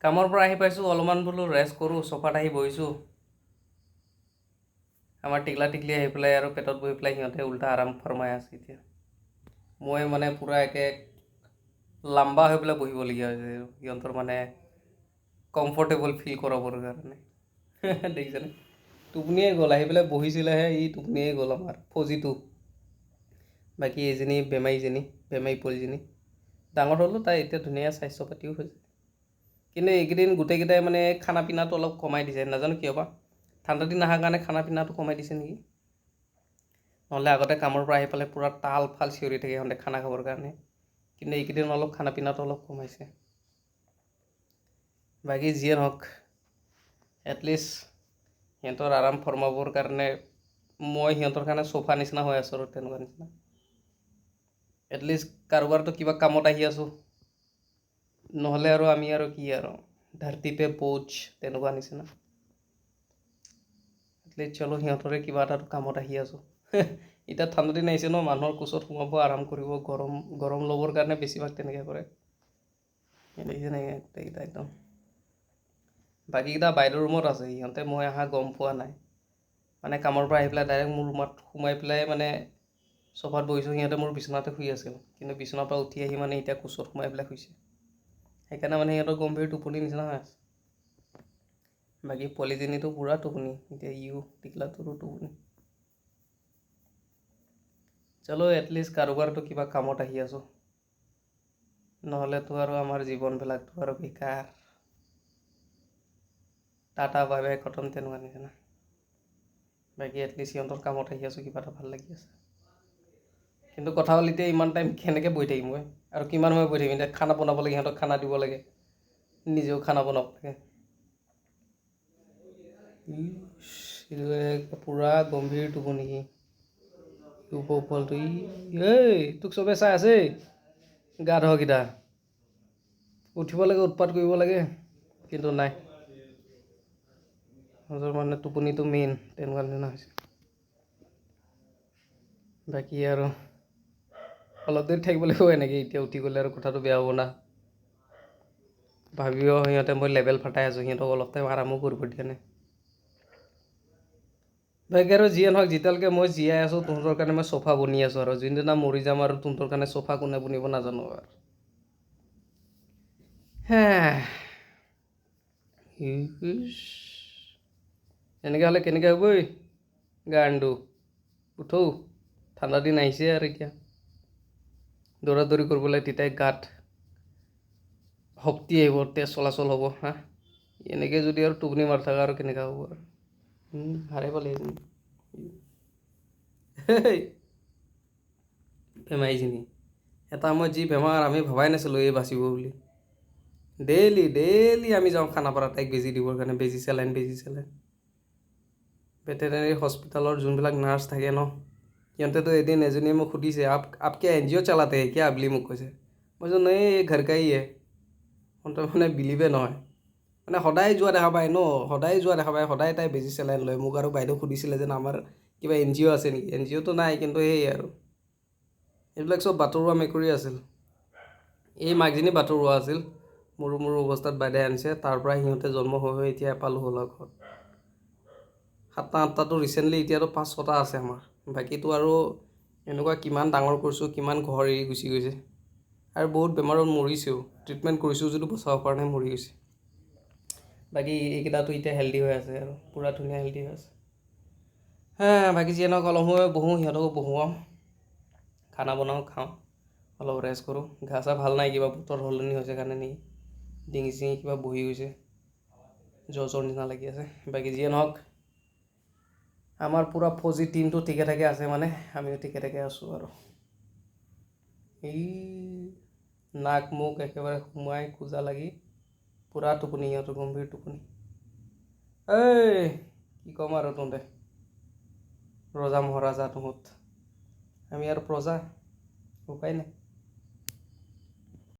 কামৰ পৰা আহি পাইছোঁ, অলপমান বোলো ৰেষ্ট কৰোঁ, চফাত আহি বহিছোঁ। আমাৰ টিকলা টিকলি আহি পেলাই আৰু পেটত বহি পেলাই সিহঁতে উল্টা আৰাম ফৰমাই আছে এতিয়া। মই মানে পূৰা একে লাম্বা হৈ পেলাই বহিবলগীয়া হৈছে সিহঁতৰ মানে কমফৰ্টেবল ফিল কৰাবৰ কাৰণে। দেখিছেনে? টোপনিয়ে গ'ল, আহি পেলাই বহিছিলেহে, টোপনিয়ে গ'ল আমাৰ ফজিটো। বাকী এইজনী বেমাৰী পোৱালীজনী ডাঙৰ হ'লোঁ, তাই এতিয়া ধুনীয়া স্বাস্থ্য পাতিও হৈছে। কিন্তু এইকেইদিন গোটেইকেইটাই মানে খানা পিনাটো অলপ কমাই দিছে, নাজানো কিয় বা। ঠাণ্ডা দিন অহাৰ কাৰণে খানা পিনাটো কমাই দিছে নেকি। নহ'লে আগতে কামৰ পৰা আহি পেলাই পূৰা তাল ফাল চিঞৰি থাকে সিহঁতে খানা খাবৰ কাৰণে। কিন্তু এইকেইদিন অলপ খানা পিনাটো অলপ কমাইছে। বাকী যিয়ে নহওক, এটলিষ্ট সিহঁতৰ আৰাম ফৰমাবৰ কাৰণে মই সিহঁতৰ কাৰণে চোফা নিচিনা হৈ আছোঁ আৰু তেনেকুৱা নিচিনা। এটলিষ্ট কাৰোবাৰতো কিবা কামত আহি আছোঁ। নহ'লে আৰু আমি আৰু কি আৰু ধৰতি পে বোঝ তেনেকুৱা নিচিনা। এটলিষ্ট চলো সিহঁতৰে কিবা এটা কামত আহি আছোঁ। এতিয়া ঠাণ্ডা দিন আহিছে ন, মানুহৰ কোচত সোমাব, আৰাম কৰিব, গৰম ল'বৰ কাৰণে বেছিভাগ তেনেকৈ কৰে। গোটেইকেইটা একদম। বাকীকেইটা বাইদেউ ৰুমত আছে, সিহঁতে মই অহা গম পোৱা নাই। মানে কামৰ পৰা আহি পেলাই ডাইৰেক্ট মোৰ ৰুমত সোমাই পেলাই মানে চফাত বহিছোঁ, সিহঁতে মোৰ বিচনাতে শুই আছিল। কিন্তু বিচনাৰ পৰা উঠি আহি মানে এতিয়া কোচত সোমাই পেলাই শুইছে। সেইকাৰণে মানে সিহঁতৰ গম্ভীৰ টোপনি নিচিনা হৈ আছে। বাকী পোৱালীজনীতো পূৰা টোপনি, এতিয়া টিকলাটোৰো টোপনি। চলো এটলিষ্ট কাৰোবাৰতো কিবা কামত আহি আছোঁ। নহ'লেতো আৰু আমাৰ জীৱনবিলাকতো আৰু বেকাৰ। টাটা বাই বাই খতম তেনেকুৱা নিচিনা। বাকী এটলিষ্ট সিহঁতৰ কামত আহি আছোঁ, কিবা এটা ভাল লাগি আছে। কিন্তু কথা হ'ল এতিয়া ইমান টাইম কেনেকৈ বহি থাকিম মই, আৰু কিমান সময় বহি থাকিম। এতিয়া খানা বনাব লাগে, সিহঁতক খানা দিব লাগে, নিজেও খানা বনাব লাগে। পূৰা গম্ভীৰ টোপনি। পোৱালিটো তোক চবে চাই আছে, গাধকেইটা। উঠিব লাগে, উৎপাত কৰিব লাগে, কিন্তু নাই। সিহঁতৰ মানে টোপনিটো মেইন, তেনেকুৱা নিচিনা হৈছে। বাকী আৰু অলপ দেৰি থাকিব লাগিব এনেকৈ, এতিয়া উঠি গ'লে আৰু কথাটো বেয়া হ'ব না। ভাবিব সিহঁতে মই লেভেল ফাটাই আছোঁ, সিহঁতক অলপ টাইম আৰামো কৰিব দিয়া নাই। বাকী আৰু যিয়ে নহওক, যেতিয়ালৈকে মই জীয়াই আছোঁ তহঁতৰ কাৰণে মই চফা বনি আছোঁ, আৰু যোনদিনা মৰি যাম আৰু তহঁতৰ কাৰণে চফা কোনে বনিব নাজানো আৰু। এনেকৈ হ'লে কেনেকৈ হ'ব ঐ গানটো। উঠো, ঠাণ্ডা দিন আহিছে আৰু এতিয়া দৌৰা দৌৰি কৰিব লাগে, তেতিয়াই গাত শক্তি আহিব, তেজ চলাচল হ'ব। এনেকৈ যদি আৰু টোপনি মাৰি থাকা আৰু কেনেকৈ হ'ব আৰু। হাৰে পালে বেমাৰীজনী এটা সময়ত যি বেমাৰ, আমি ভবাই নাছিলোঁ এই বাচিব বুলি। ডেইলি আমি যাওঁ খানাপাৰাত তাইক বেজি দিবৰ কাৰণে, বেজি চেলাইন। ভেটেৰিনেৰী হস্পিটেলৰ যোনবিলাক নাৰ্ছ থাকে ন, সিহঁতেতো এদিন এজনীয়ে মোক সুধিছে, আপকে এন জি অ' চলাতে হে কিয়া বুলি মোক কৈছে। মই কৈছোঁ নাই, এই ঘৰ কা হি হে। মানে বিলিভে নহয়, মানে সদায় যোৱা দেখা পায় ন, সদায় তাই বেজি চেলাইন লয়। মোক আৰু বাইদেউ সুধিছিলে যে আমাৰ কিবা এন জি অ' আছে নেকি, এন জি অ'টো নাই, কিন্তু সেই আৰু এইবিলাক চব বাটৰুৱা মেকুৰী আছিল। এই মাকজনী বাটৰুৱা আছিল, মৰো অৱস্থাত বাইদেৱে আনিছে, তাৰ পৰা সিহঁতে জন্ম হৈ এতিয়া এপালো হ'ল আৰু ঘৰত। 7টা 8টাটো ৰিচেণ্টলি, এতিয়াতো 5-6টা আছে আমাৰ। বাকীটো আৰু এনেকুৱা কিমান ডাঙৰ কৰিছোঁ, কিমান ঘৰ এৰি গুচি গৈছে, আৰু বহুত বেমাৰত মৰিছেও। ট্ৰিটমেণ্ট কৰিছোঁ যদিও বচাব পৰা নাই, মৰি গৈছে। বাকী এইকেইটাতো এতিয়া হেল্ডি হৈ আছে আৰু পূৰা ধুনীয়া হেল্ডি হৈ আছে। বাকী যিয়ে নহওক, অলপ সময় বহোঁ, সিহঁতকো বহুৱাওঁ, খানা বনাওঁ, খাওঁ, অলপ ৰেষ্ট কৰোঁ। গা চা ভাল নাই, কিবা বতৰ সলনি হৈছে কাৰণে নেকি, ডিঙি চিঙি কিবা বহি গৈছে, জ্বৰ নিচিনা লাগি আছে। বাকী যিয়ে নহওক, আমাৰ পূৰা ফৌজি টিমটো ঠিকে ঠাকে আছে, মানে আমিও ঠিকে ঠাকে আছোঁ আৰু। নাক মুখ একেবাৰে সোমাই খোজা লাগি পূৰা টোপনি, সিহঁতৰ গম্ভীৰ টোপনি। কি ক'ম আৰু তহঁতে, ৰজা মহাৰাজা তহঁত, আমি আৰু প্ৰজা, উপায় নাই।